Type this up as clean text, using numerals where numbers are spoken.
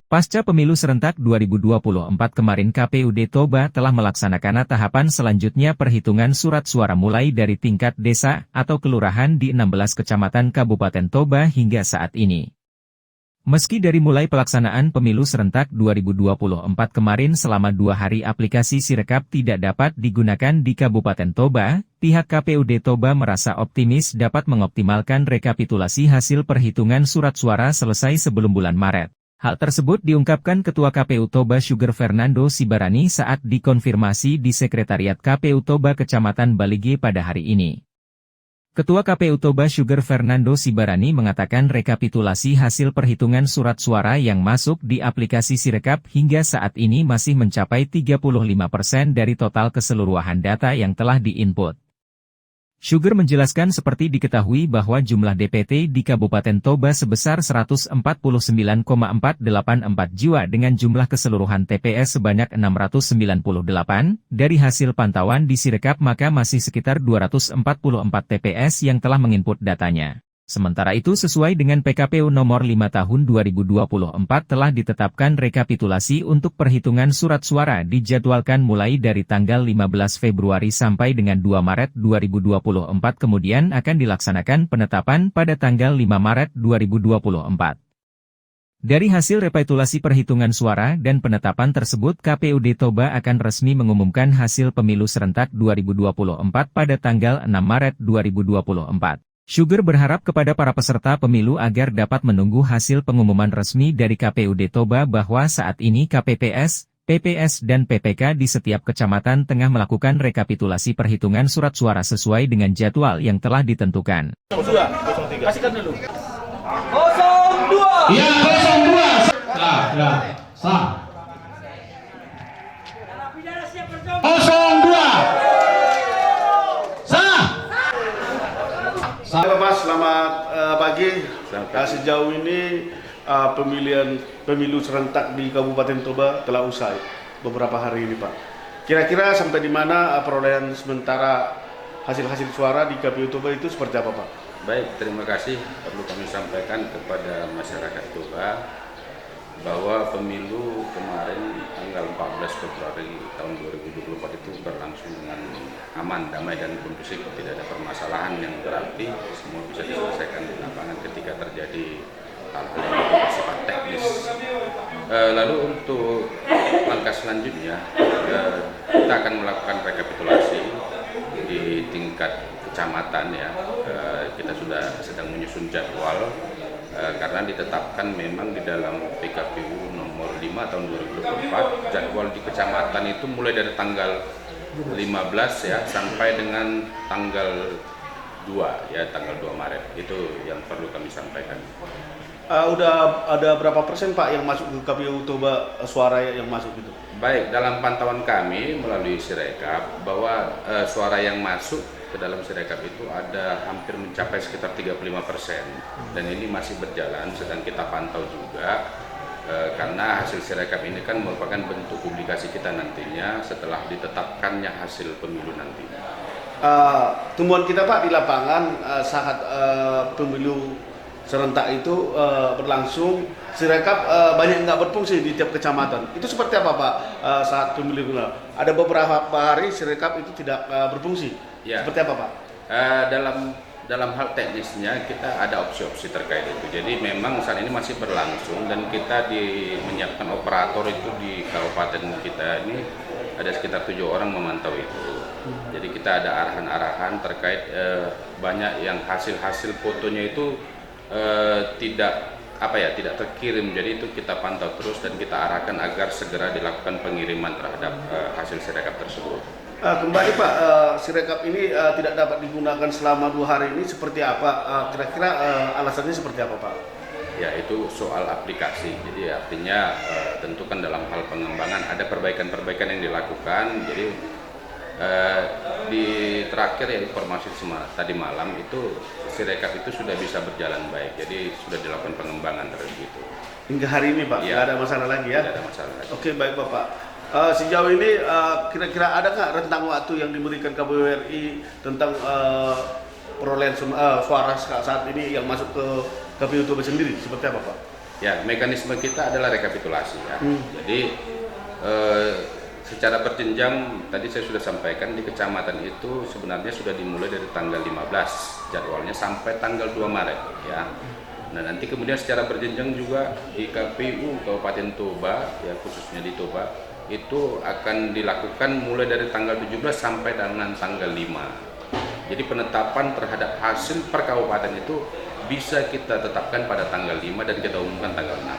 Pasca pemilu serentak 2024 kemarin KPUD Toba telah melaksanakan tahapan selanjutnya perhitungan surat suara mulai dari tingkat desa atau kelurahan di 16 kecamatan Kabupaten Toba hingga saat ini. Meski dari mulai pelaksanaan pemilu serentak 2024 kemarin selama 2 hari aplikasi Sirekap tidak dapat digunakan di Kabupaten Toba, pihak KPUD Toba merasa optimis dapat mengoptimalkan rekapitulasi hasil perhitungan surat suara selesai sebelum bulan Maret. Hal tersebut diungkapkan Ketua KPU Toba Sugar Fernando Sibarani saat dikonfirmasi di Sekretariat KPU Toba Kecamatan Balige pada hari ini. Ketua KPU Toba Sugar Fernando Sibarani mengatakan rekapitulasi hasil perhitungan surat suara yang masuk di aplikasi Sirekap hingga saat ini masih mencapai 35% dari total keseluruhan data yang telah diinput. Sugar menjelaskan seperti diketahui bahwa jumlah DPT di Kabupaten Toba sebesar 149,484 jiwa dengan jumlah keseluruhan TPS sebanyak 698, dari hasil pantauan di Sirekap maka masih sekitar 244 TPS yang telah menginput datanya. Sementara itu sesuai dengan PKPU nomor 5 tahun 2024 telah ditetapkan rekapitulasi untuk perhitungan surat suara dijadwalkan mulai dari tanggal 15 Februari sampai dengan 2 Maret 2024 kemudian akan dilaksanakan penetapan pada tanggal 5 Maret 2024. Dari hasil rekapitulasi perhitungan suara dan penetapan tersebut KPUD Toba akan resmi mengumumkan hasil pemilu serentak 2024 pada tanggal 6 Maret 2024. Sugar berharap kepada para peserta pemilu agar dapat menunggu hasil pengumuman resmi dari KPUD Toba bahwa saat ini KPPS, PPS dan PPK di setiap kecamatan tengah melakukan rekapitulasi perhitungan surat suara sesuai dengan jadwal yang telah ditentukan. 02, 03. Kasihkan dulu. 02. Iya, 02. Sah. 02. Bapak, selamat pagi. Sejauh ini pemilu serentak di Kabupaten Toba telah usai beberapa hari ini, Pak. Kira-kira sampai di mana perolehan sementara hasil-hasil suara di KPU Toba itu seperti apa, Pak? Baik, terima kasih. Perlu kami sampaikan kepada masyarakat Toba bahwa pemilu kemarin tanggal 14 Februari tahun 2024 itu berlangsung dengan aman, damai dan kondusif, tidak ada permasalahan yang berarti, semua bisa diselesaikan di lapangan ketika terjadi hal-hal yang bersifat teknis. Lalu untuk langkah selanjutnya, kita akan melakukan rekapitulasi di tingkat kecamatan ya. Kita sudah sedang menyusun jadwal. Karena ditetapkan memang di dalam PKPU nomor 5 tahun 2024 jadwal di kecamatan itu mulai dari tanggal 15 ya sampai dengan tanggal 2 ya, tanggal 2 Maret. Itu yang perlu kami sampaikan. Udah ada berapa persen, Pak, yang masuk ke KPU Toba suara yang masuk itu? Baik, dalam pantauan kami melalui Sirekap bahwa suara yang masuk ke dalam Sirekap itu ada hampir mencapai sekitar 35% dan ini masih berjalan, sedang kita pantau juga karena hasil Sirekap ini kan merupakan bentuk publikasi kita nantinya setelah ditetapkannya hasil pemilu nanti. Temuan kita, Pak, di lapangan saat pemilu serentak itu berlangsung, Sirekap banyak nggak berfungsi di tiap kecamatan. Itu seperti apa, Pak, saat pemilu? Ada beberapa hari Sirekap itu tidak berfungsi. Ya. Seperti apa, Pak? Dalam hal teknisnya kita ada opsi-opsi terkait itu. Jadi memang saat ini masih berlangsung dan kita menyiapkan operator itu di kabupaten kita ini ada sekitar 7 orang memantau itu. Jadi kita ada arahan-arahan terkait banyak yang hasil fotonya itu tidak terkirim. Jadi itu kita pantau terus dan kita arahkan agar segera dilakukan pengiriman terhadap hasil Sirekap tersebut. Kembali, Pak, Sirekap ini tidak dapat digunakan selama 2 hari ini seperti apa? Kira-kira alasannya seperti apa, Pak? Ya, itu soal aplikasi. Jadi artinya tentu kan dalam hal pengembangan ada perbaikan-perbaikan yang dilakukan. Jadi di terakhir ya informasi tadi malam itu Sirekap itu sudah bisa berjalan baik. Jadi sudah dilakukan pengembangan terus gitu. Hingga hari ini, Pak, ya, nggak ada masalah lagi ya? Tidak ada masalah lagi. Oke, baik, Bapak. Sejauh ini kira-kira ada nggak rentang waktu yang diberikan KPU RI tentang perolehan suara saat ini yang masuk ke KPU Toba sendiri? Seperti apa, Pak? Ya, mekanisme kita adalah rekapitulasi ya. Jadi secara berjenjang tadi saya sudah sampaikan di kecamatan itu sebenarnya sudah dimulai dari tanggal 15 jadwalnya sampai tanggal 2 Maret ya. Nah, nanti kemudian secara berjenjang juga di KPU Kabupaten Toba ya, khususnya di Toba itu akan dilakukan mulai dari tanggal 17 sampai dengan tanggal 5. Jadi penetapan terhadap hasil per kabupaten itu bisa kita tetapkan pada tanggal 5 dan kita umumkan tanggal 6.